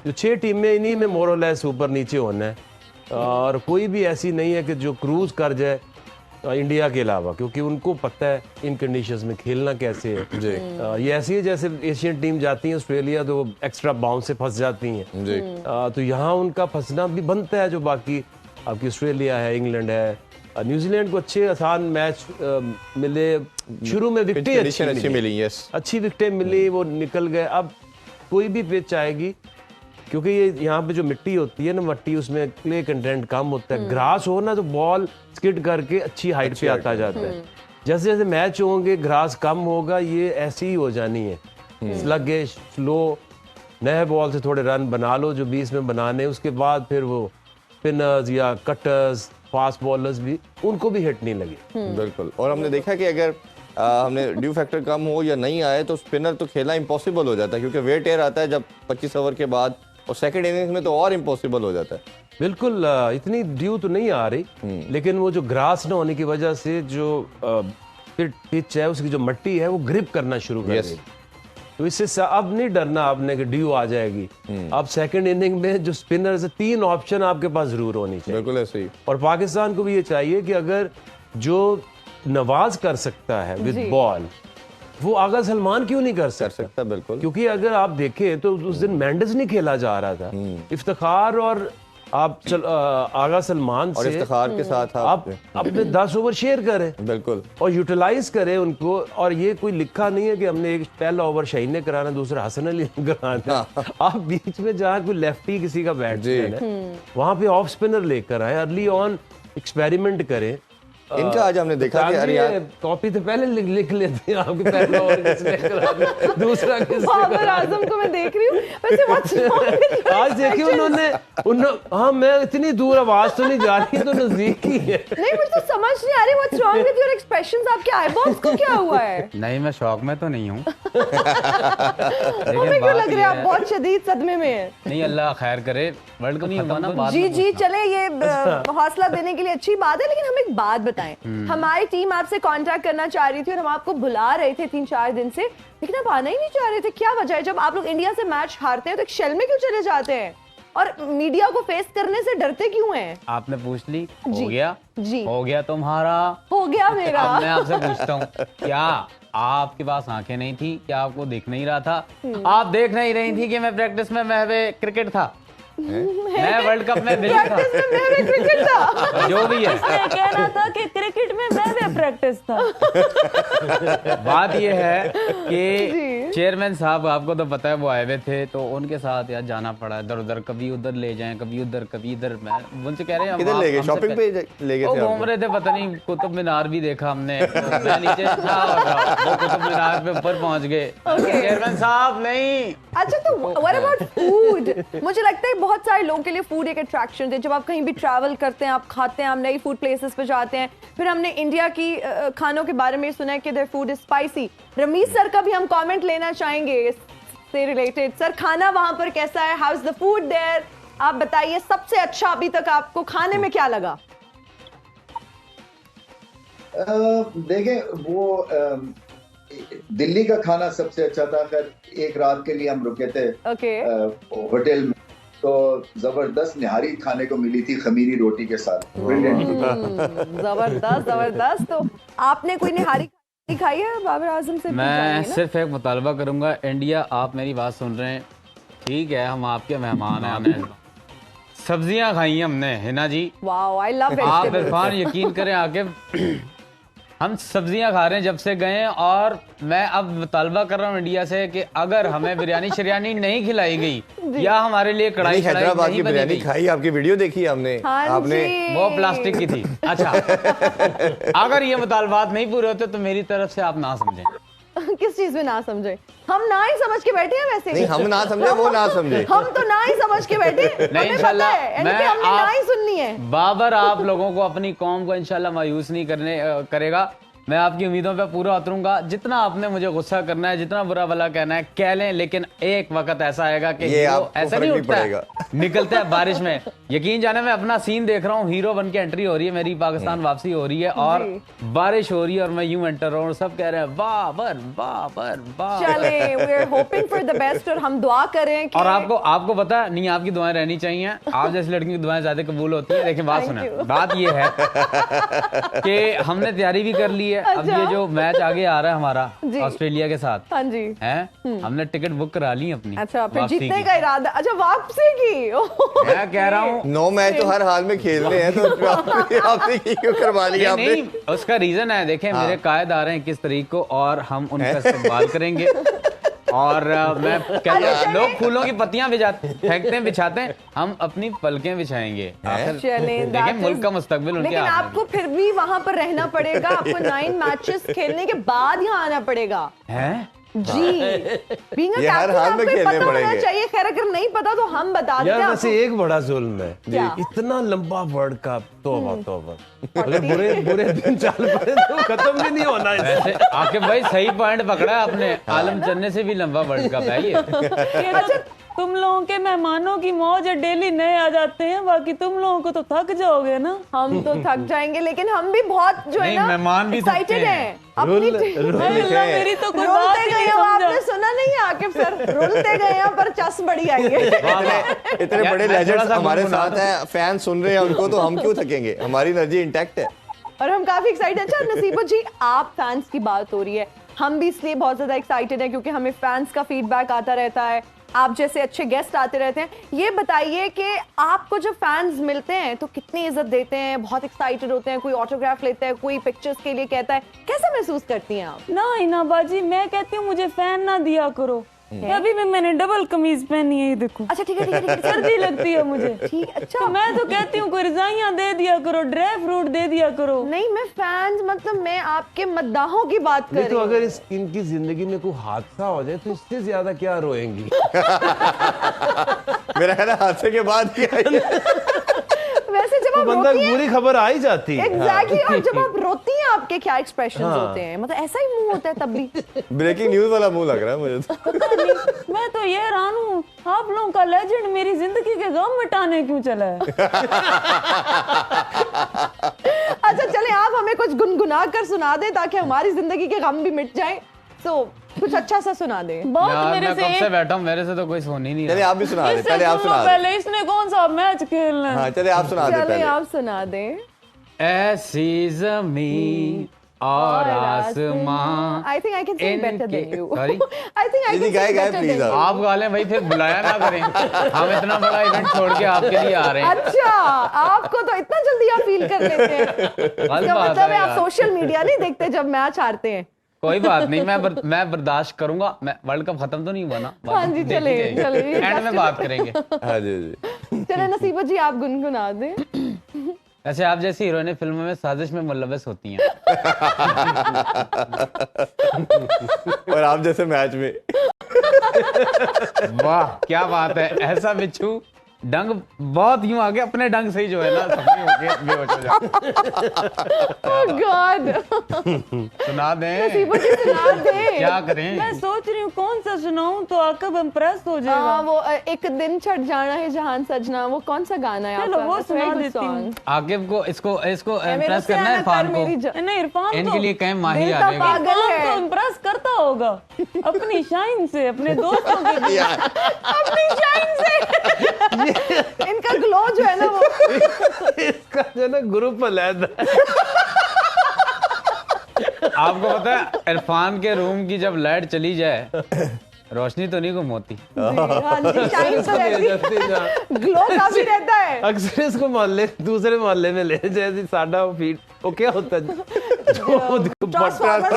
6 टीमें इन्हीं में मोर और लेस ऊपर नीचे होना है, और कोई भी ऐसी नहीं है कि जो क्रूज कर जाए इंडिया के अलावा, क्योंकि उनको पता है इन कंडीशंस में खेलना कैसे है। ये ऐसी है जैसे एशियन टीम जाती है ऑस्ट्रेलिया तो वो बाउंस से फंस जाती हैं। तो यहाँ उनका फंसना भी बनता है। जो बाकी आपकी ऑस्ट्रेलिया है, इंग्लैंड है, न्यूजीलैंड को अच्छे आसान मैच मिले, शुरू में विकेटें अच्छी विकेटें मिली, वो निकल गए। अब कोई भी पिच आएगी, क्योंकि ये यहाँ पे जो मिट्टी होती है ना, मिट्टी उसमें क्ले कंटेंट कम होता है। ग्रास हो ना तो बॉल स्किड करके अच्छी हाइट पे आता जाता है। जैसे जैसे मैच होंगे ग्रास कम होगा, ये ऐसी ही हो जानी है, स्लगिश स्लो। नए बॉल से थोड़े रन बना लो जो 20 में बनाने, उसके बाद फिर वो स्पिनर्स या कटर्स, फास्ट बॉलर्स भी, उनको भी हिट नहीं लगी। बिल्कुल। और हमने देखा कि अगर हमने ड्यू फैक्टर कम हो या नहीं आए तो स्पिनर तो खेलना इम्पॉसिबल हो जाता है, क्योंकि वेट एयर आता है जब 25 ओवर के बाद, और सेकंड इनिंग्स में तो और इम्पॉसिबल हो जाता है। बिल्कुल, इतनी ड्यू तो नहीं आ रही, लेकिन वो जो ग्रास न होने की वजह से जो पिच है उसकी जो मिट्टी है वो ग्रिप करना शुरू कर गई। तो इससे अब नहीं डरना आपने कि ड्यू आ जाएगी। अब सेकंड इनिंग में जो स्पिनर्स 3 ऑप्शन आपके पास जरूर होनी चाहिए। बिल्कुल ऐसे ही। और पाकिस्तान को भी ये चाहिए कि अगर जो नवाज कर सकता है विद बॉल, वो आगा सलमान क्यों नहीं कर सकता? बिल्कुल, क्योंकि अगर आप देखें तो उस दिन मेंडिस नहीं खेला जा रहा था। इफ्तिखार और आप आगा सलमान और से इफ्तिखार के साथ आप अपने 10 ओवर शेयर करें, बिल्कुल, और यूटिलाइज करें उनको। और ये कोई लिखा नहीं है कि हमने एक पहला ओवर शाहीन ने कराना, दूसरा हसन अली ने कराना। आप बीच में जहाँ कोई लेफ्टी किसी का बैट्समैन है वहां पे ऑफ स्पिनर लेकर आए, अर्ली ऑन एक्सपेरिमेंट करें। इनका आज हमने देखा कि अरे यार कॉपी तो पहले लिख लेते हैं आपके पहला ओवर किसने करा, दूसरा किसने करा। आजम को मैं देख रही हूँ, वैसे आज देखिए उन्होंने हाँ, मैं इतनी दूर आवाज तो नहीं जा रही, तो नजदीक ही है। नहीं, मुझे तो समझ नहीं आ रही what's wrong with your expressions. आपके आईबॉल्स को क्या हुआ है? नहीं, मैं शौक में तो नहीं हूँ। हमें क्यों लग रहा है आप बहुत शदीद सदमे में हैं? नहीं, अल्लाह खैर करे, वर्ल्ड कप नहीं हुआ ना। जी चले, ये हौसला देने के लिए अच्छी बात है, लेकिन हम एक बात बताएं। हमारी टीम आपसे कांटेक्ट करना चाह रही थी और हम आपको बुला रहे थे 3-4 दिन से, लेकिन आप आना ही नहीं चाह रहे थे। क्या वजह है? जब आप लोग इंडिया से मैच हारते हैं तो एक शेल में क्यों चले जाते हैं? और मीडिया को फेस करने से डरते क्यों हैं? आपने पूछ ली, जी, हो गया जी, हो गया तुम्हारा, हो गया मेरा। अब मैं आपसे पूछता हूँ, क्या आपके पास आंखें नहीं थी? क्या आपको दिख नहीं रहा था? आप देख नहीं रही थी कि मैं प्रैक्टिस में महवे क्रिकेट था, मैं वर्ल्ड कप में बिजी था, क्रिकेट था, जो भी है। मैं कह रहा था कि क्रिकेट में मैं भी प्रैक्टिस था। बात ये है कि चेयरमैन साहब, आपको तो पता है, वो आए हुए थे, तो उनके साथ यार जाना पड़ा इधर उधर, कभी उधर ले जाएं, कभी उधर, कभी इधर। मैं उनसे कह रहे हैं किधर ले गए? शॉपिंग पे ले गए थे? वो घूम रहे थे, पता नहीं, कुतुब मीनार भी देखा हमने, तो मैं नीचे था और वो कुतुब मीनार पे ऊपर पहुंच गए। चेयरमैन साहब नहीं। अच्छा, तो व्हाट अबाउट फूड? मुझे लगता है बहुत सारे लोगों के लिए फूड एक अट्रैक्शन है। जब आप कहीं भी ट्रैवल करते हैं, आप खाते हैं, आप नई फूड प्लेसेस पे जाते हैं। फिर हमने इंडिया की खानों के बारे में सुना है कि there food is spicy. Rameez sir का भी हम कमेंट लेना चाहेंगे इससे रिलेटेड। सर, खाना वहां पर कैसा है? How is the food there? आप बताइए, सबसे अच्छा अभी तक आपको खाने में क्या लगा? देखें, वो दिल्ली का खाना सबसे अच्छा था। खैर, एक रात के लिए हम रुके थे होटल में, तो जबरदस्त निहारी खाने को मिली थी, खमीरी रोटी के साथ। जबरदस्त जबरदस्त। तो आपने कोई निहारी खाई है बाबर आजम से? मैं सिर्फ एक मुतालबा करूंगा, इंडिया, आप मेरी बात सुन रहे हैं, ठीक है, हम आपके मेहमान हैं, हमें सब्जियां खाई हमने, है ना जी? वाओ, आई लव आप इरफान यकीन करें, आके हम सब्जियां खा रहे हैं जब से गए, और मैं अब मुतालबा कर रहा हूँ इंडिया से कि अगर हमें बिरयानी शरियानी नहीं खिलाई गई या हमारे लिए कढ़ाई हैदराबाद की बिरयानी खाई, आपकी वीडियो देखी हमने, आपने, वो प्लास्टिक की थी। अच्छा, अगर ये मुतालबात नहीं पूरे होते तो मेरी तरफ से आप ना समझें। किस चीज में ना समझे? हम ना ही समझ के बैठे हैं वैसे। नहीं, हम ना समझे, वो ना समझे। हम तो ना ही समझ के बैठे। नहीं, इंशाल्लाह हमने ना ही सुननी है। बाबर आप लोगों को, अपनी कौम को इंशाल्लाह मायूस नहीं करेगा। मैं आपकी उम्मीदों पे पूरा उतरूंगा। जितना आपने मुझे गुस्सा करना है, जितना बुरा भला कहना है कह लें, लेकिन एक वक्त ऐसा आएगा कि ऐसा नहीं उठता है, निकलता है बारिश में। यकीन जाने, मैं अपना सीन देख रहा हूँ, हीरो बन के एंट्री हो रही है मेरी, पाकिस्तान वापसी हो रही है और बारिश हो रही है और मैं यूं एंटर हूँ, सब कह रहे हैं बाबर बाबर बाबर। चलें, we are hoping for the best और हम दुआ करें कि... और आपको पता नहीं, आपकी दुआएं रहनी चाहिए। आप जैसी लड़की की दुआएं ज्यादा कबूल होती है। देखिए, बात सुने, बात ये है कि हमने तैयारी भी कर ली है। अच्छा। अब ये जो मैच आगे आ रहा है हमारा ऑस्ट्रेलिया के साथ, हाँ जी, हैं, हमने टिकट बुक करा ली अपनी। अच्छा, फिर जीतने का इरादा? अच्छा, वापसी की? मैं कह रहा हूँ 9 मैच तो हर हाल में खेलने हैं, तो आपने क्यों करवा लिया? नहीं, उसका रीजन है, देखें, मेरे कायद आ रहे हैं 21 तारीख को और हम उनका इस्तेमाल करेंगे। और मैं कहता हूँ, लोग फूलों की पत्तियां फेंकते हैं, बिछाते हैं, हम अपनी पलकें बिछाएंगे। देखिए, मुल्क का मुस्तकबिल उनके हाथ में। लेकिन आपको फिर भी वहां पर रहना पड़ेगा, आपको 9 मैचेस खेलने के बाद यहाँ आना पड़ेगा। हैं? जी, बीइंग अ कैप्टन आपको पता होना चाहिए। खैर, अगर नहीं पता तो हम बता दें। यार, वैसे एक बड़ा जुल्म है, इतना लंबा वर्ल्ड कप, तौबा तौबा, अरे बुरे दिन चल पड़े तो खत्म भी नहीं होना। वैसे आकिब भाई सही पॉइंट पकड़ा है आपने, आलम चन्ने से भी लंबा वर्ल्ड कप है ये। अच्छा, तुम लोगों के मेहमानों की मौज डेली नए आ जाते हैं, बाकी तुम लोगों को तो थक जाओगे ना। हम तो थक जाएंगे, लेकिन हम भी बहुत जो है ना, मेहमान भी एक्साइटेड हैं। मेरी तो कोई बात ही नहीं समझा। आपने सुना नहीं है आकिब सर? रुलते गए हैं पर चस बड़ी आई है। इतने बड़े लेजेंड्स हमारे साथ हैं, फैन सुन रहे हैं उनको, तो हम क्यों थकेंगे? हमारी एनर्जी इंटैक्ट है और हम काफी एक्साइटेड। अच्छा नसीबो जी, आप फैंस की बात हो रही है, हम भी इसलिए बहुत ज्यादा एक्साइटेड हैं क्योंकि हमें फैंस का फीडबैक आता रहता है, आप जैसे अच्छे गेस्ट आते रहते हैं। ये बताइए कि आपको जब फैंस मिलते हैं तो कितनी इज्जत देते हैं, बहुत एक्साइटेड होते हैं, कोई ऑटोग्राफ लेता है, कोई पिक्चर्स के लिए कहता है, कैसा महसूस करती हैं आप? ना इना बाजी, मैं कहती हूँ मुझे फैन ना दिया करो। अभी भी मैंने डबल कमीज पहनी है, ये देखो। अच्छा, ठीक है, सर्दी लगती है मुझे। ठीक, अच्छा, तो मैं तो कहती हूँ कोई रजाइयाँ दे दिया करो, ड्राई फ्रूट दे दिया करो। नहीं, मैं फैंस मतलब मैं आपके मद्दाहों की बात कर रही हूँ। तो अगर इनकी जिंदगी में कोई हादसा हो जाए तो इससे ज्यादा क्या रोएंगी? मेरा ख्याल है हादसे के बाद क्या वैसे जब आप बंदा रोती हैं, बुरी खबर आ ही जाती है। एग्जैक्टली, और जब आप रोती हैं आपके क्या एक्सप्रेशंस होते हैं? मतलब ऐसा ही मुंह होता है तब भी? ब्रेकिंग न्यूज वाला मुंह लग रहा है मुझे तो। पता नहीं, मैं तो ये हैरान हूँ, आप लोगों का लेजेंड मेरी जिंदगी के गम मिटाने क्यों चला है? अच्छा चले, आप हमें कुछ गुनगुना कर सुना दे ताकि हमारी जिंदगी के गम भी मिट जाएं। सो कुछ अच्छा सा सुना दे। बहुत यार मेरे मैं से कब से बैठा हूँ, मेरे से तो कोई सुन ही नहीं चलिए रहा। आप भी सुना दे, इससे चलिए आप सुन लो सुना दे। पहले, इसने कौन सा मैच खेलना है? हाँ चलिए आप सुना दे चलिए पहले। आप सुना दे। ऐसी जमीन और आसमां। I think I can sing better than you. Sorry? I think I दीदी कैन गाए सिंग गाए बेटर प्लीज देन आप। आप गा लें भाई, फिर बुलाया ना करें। हम इतना बड़ा इवेंट छोड़ के आपके लिए आ रहे हैं। अच्छा, आपको तो इतना जल्दी आप फील कर लेते हैं। गलत इसका बात मतलब है आप यार। सोशल मीडिया नहीं देखते जब मैच हारते हैं। कोई बात नहीं, मैं बर्दाश्त करूंगा। मैं वर्ल्ड कप खत्म तो नहीं हुआ ना। हाँ जी, चलिए, चलिए। एंड में बात करेंगे। हाँ जी जी। चले नसीबत जी आप गुनगुना दें। ऐसे आप जैसी हीरोइनें फिल्मों में साजिश में मुलव्वस होती हैं। और आप जैसे मैच में। वाह क्या बात है, ऐसा बिच्छू डंग बहुत यूं आगे अपने डंग से ही जो है ना सपने होके बेहोश हो जाए। ओह गॉड। सुना दें। नसीबत जी सुना दे। क्या करें? मैं सोच रही हूँ कौन सा सुनाऊं तो आकब इम्प्रेस हो जाएगा। वो एक दिन छट जाना है जहान सजना, वो कौन सा गाना है चलो, आपका? वो That's a very सुना good देती हूँ। song। आकिब को इसको मेरे इम्प्रेस से करना है आना कर इरफान मेरी को। नहीं इरफान इनके लिए कहीं माही दिल आ का जाएगा। पागल इरफान है। तो इम्प्रेस करता होगा अपनी शाइन से, अपने दोस्तों के लिए। अपनी शाइन से। इनका ग्लो जो है ना वो। इसका जो ना ग्रुप अलग है। आपको पता है इरफान के रूम की जब लाइट चली जाए रोशनी तो नहीं गुम होती। हाँ जी, शाइन तो रहती है। ग्लो काफी रहता है। अक्सर इसको मोहल्ले दूसरे मोहल्ले में ले जैसे साडा वो फीट वो क्या होता है ट्रांसफार्मर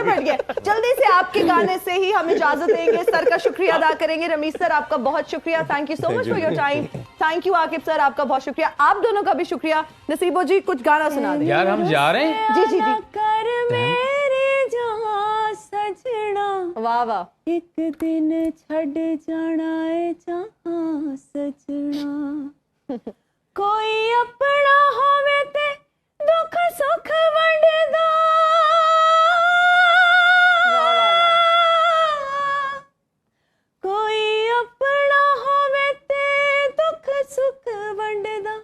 फट गया। जल्दी से आपके गाने से ही हम इजाजत देंगे। सर का शुक्रिया अदा करेंगे। रमीज सर आपका बहुत शुक्रिया, thank you so much for your time. Thank you Aqib sir, आपका बहुत शुक्रिया। आप दोनों का भी शुक्रिया। नसीबो जी कुछ गाना सुना दें। यार हम जा रहे हैं। जी जी जी। कर मेरे जहां सजना, वाह वाह। एक दिन छड़ जाना है जहां सजना। कोई अपना होवे ते दुख सुख वंडदा, कोई अपना होवे ते दुख सुख वंडदा,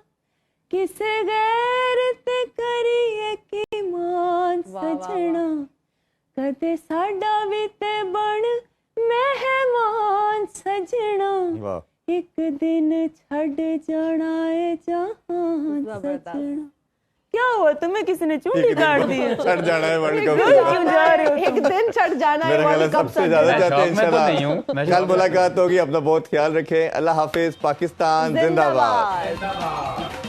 किसे गैर ते करिए की मान सजना। कदे साडा भी ते बन मेहमान सजना, वाह। एक दिन छड़ जाना है जहां सजना। क्या हुआ तुम्हें, किसी ने चूड़ी काट दी है? चढ़ जाना है वर्ल्ड कप। क्यों जा रहे हो? एक दिन चढ़ जाना है मेरा ख्याल है वर्ल्ड कप सबसे ज्यादा चाहते हैं मैं तो नहीं हूँ, इंशाल्लाह मैं कल शौक में- मुलाकात होगी। अपना बहुत ख्याल रखें। अल्लाह हाफिज। पाकिस्तान जिंदाबाद। जिंदाबाद।